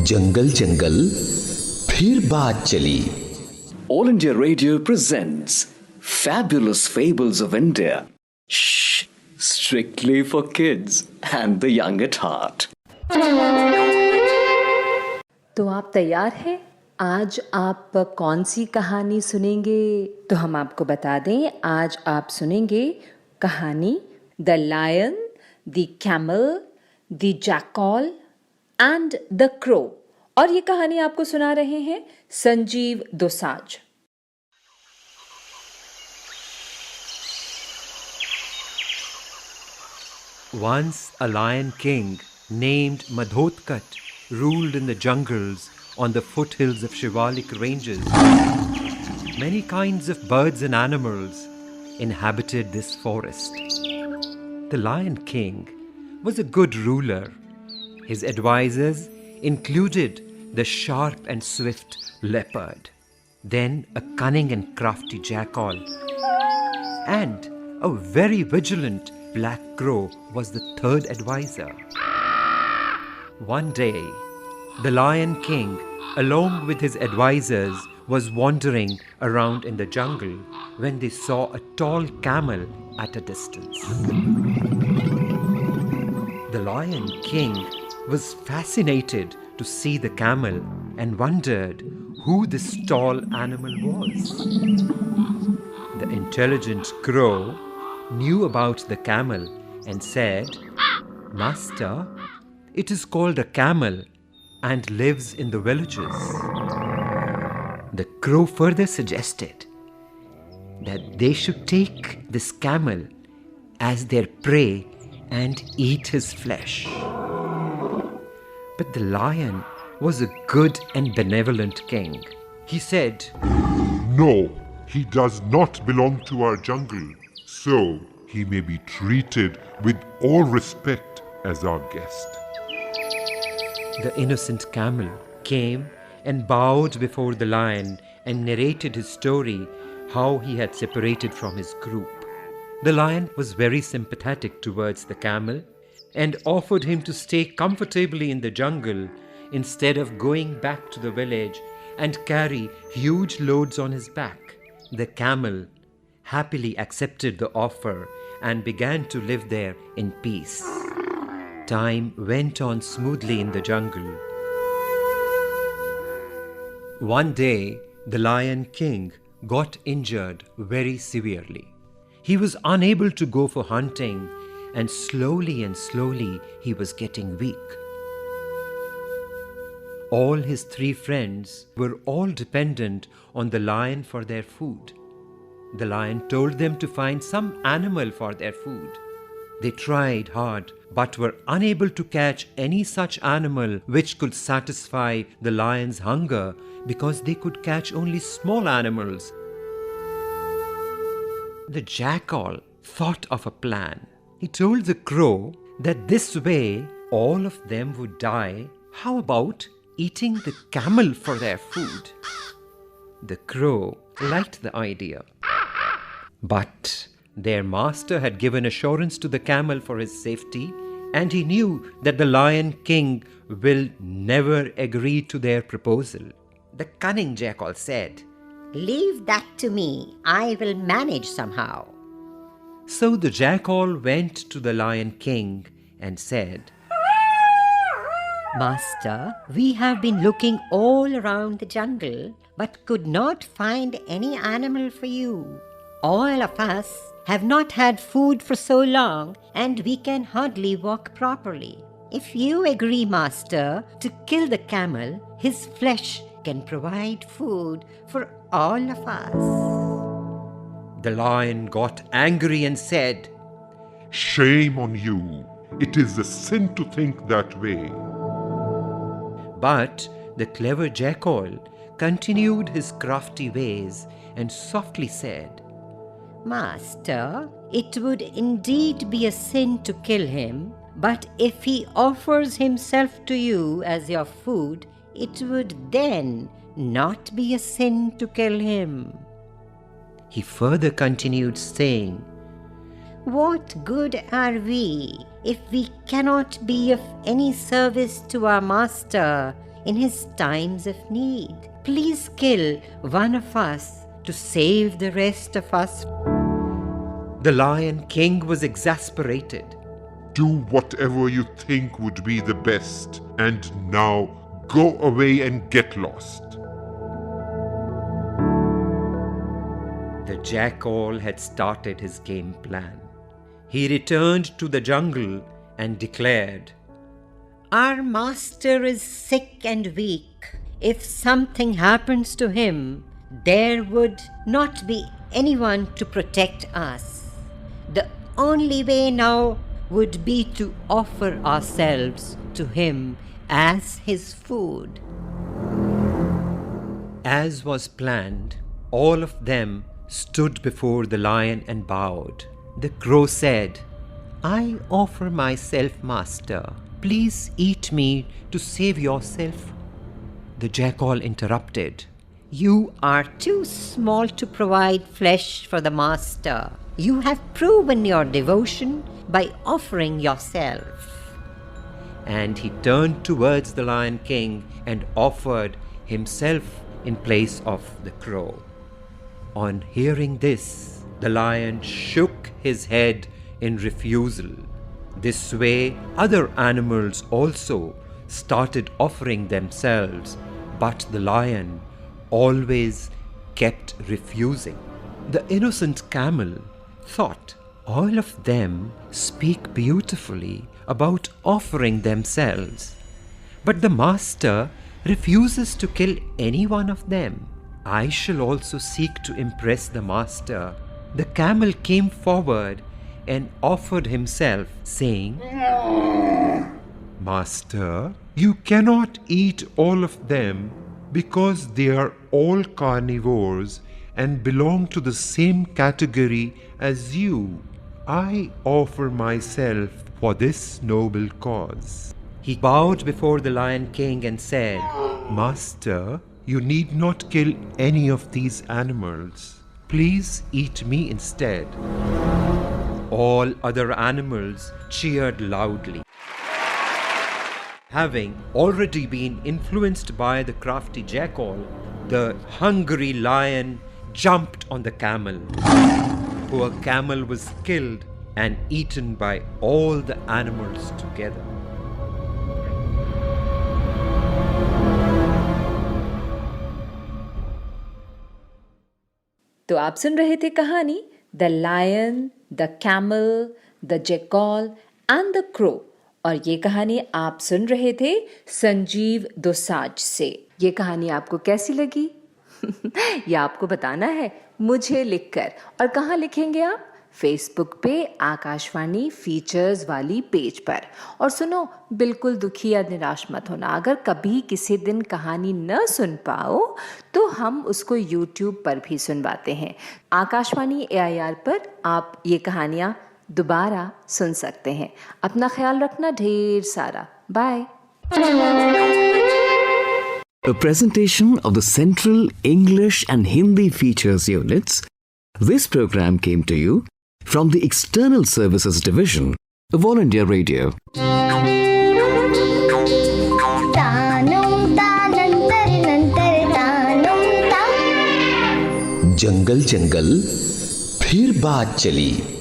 जंगल जंगल फिर बात चली. All India Radio presents Fabulous Fables of India. Shh, strictly for kids and the young at heart. तो आप तैयार हैं? आज आप कौन सी कहानी सुनेंगे? तो हम आपको बता दें, आज आप सुनेंगे कहानी the lion, the camel, the jackal and the crow. और ये कहानी आपको सुना रहे हैं Sanjeev Dosanjh. Once a lion king named Madhotkat ruled in the jungles on the foothills of Shivalik ranges. Many kinds of birds and animals inhabited this forest. The Lion King was a good ruler. His advisors included the sharp and swift leopard, then a cunning and crafty jackal, and a very vigilant black crow was the third advisor. One day, the Lion King, along with his advisors, was wandering around in the jungle when they saw a tall camel at a distance. The Lion King was fascinated to see the camel and wondered who this tall animal was. The intelligent crow knew about the camel and said, "Master, it is called a camel and lives in the villages." The crow further suggested that they should take this camel as their prey and eat his flesh. But the lion was a good and benevolent king. He said, "No, he does not belong to our jungle, so he may be treated with all respect as our guest." The innocent camel came and bowed before the lion and narrated his story, how he had separated from his group. The lion was very sympathetic towards the camel and offered him to stay comfortably in the jungle instead of going back to the village and carry huge loads on his back. The camel happily accepted the offer and began to live there in peace. Time went on smoothly in the jungle. One day, the Lion King got injured very severely. He was unable to go for hunting, and slowly he was getting weak. All his three friends were all dependent on the lion for their food. The lion told them to find some animal for their food. They tried hard but were unable to catch any such animal which could satisfy the lion's hunger, because they could catch only small animals. The jackal thought of a plan. He told the crow that this way all of them would die. How about eating the camel for their food? The crow liked the idea. But their master had given assurance to the camel for his safety, and he knew that the Lion King will never agree to their proposal. The cunning jackal said, "Leave that to me. I will manage somehow." So the jackal went to the Lion King and said, "Master, we have been looking all around the jungle but could not find any animal for you. All of us have not had food for so long, and we can hardly walk properly. If you agree, Master, to kill the camel, his flesh can provide food for all of us." The lion got angry and said, Shame on you. It is a sin to think that way. But the clever jackal continued his crafty ways and softly said, "Master, it would indeed be a sin to kill him, but if he offers himself to you as your food, it would then not be a sin to kill him." He further continued saying, "What good are we if we cannot be of any service to our master in his times of need. Please kill one of us to save the rest of us. The Lion King was exasperated. Do whatever you think would be the best, and now go away and get lost. The Jackal had started his game plan. He returned to the jungle and declared, Our master is sick and weak. If something happens to him, there would not be anyone to protect us. The only way now would be to offer ourselves to him as his food. As was planned, all of them stood before the lion and bowed. The crow said, I offer myself, master. Please eat me to save yourself. The jackal interrupted. You are too small to provide flesh for the master. You have proven your devotion by offering yourself. And he turned towards the Lion King and offered himself in place of the crow. On hearing this, the lion shook his head in refusal. This way, other animals also started offering themselves, but the lion always kept refusing. The innocent camel thought, all of them speak beautifully about offering themselves, but the master refuses to kill any one of them. I shall also seek to impress the master. The camel came forward and offered himself, saying, Master, you cannot eat all of them because they are all carnivores and belong to the same category as you. I offer myself for this noble cause. He bowed before the Lion King and said, Master, you need not kill any of these animals. Please eat me instead. All other animals cheered loudly. Having already been influenced by the crafty jackal, the hungry lion jumped on the camel. Poor camel was killed and eaten by all the animals together. तो आप सुन रहे थे कहानी the lion, the camel, the jackal and the crow, और ये कहानी आप सुन रहे थे संजीव दोसांझ से। ये कहानी आपको कैसी लगी? ये आपको बताना है मुझे लिखकर। और कहाँ लिखेंगे आप? फेसबुक पे आकाशवाणी फीचर्स वाली पेज पर। और सुनो, बिल्कुल दुखी या निराश मत होना। अगर कभी किसी दिन कहानी न सुन पाओ तो हम उसको YouTube पर भी सुनवाते हैं। आकाशवाणी AIR पर आप ये कहानियाँ दोबारा सुन सकते हैं। अपना ख्याल रखना ढेर सारा। Bye. A presentation of the Central English and Hindi Features Units. This program came to you from the External Services Division of All India Radio. जंगल जंगल फिर बात चली।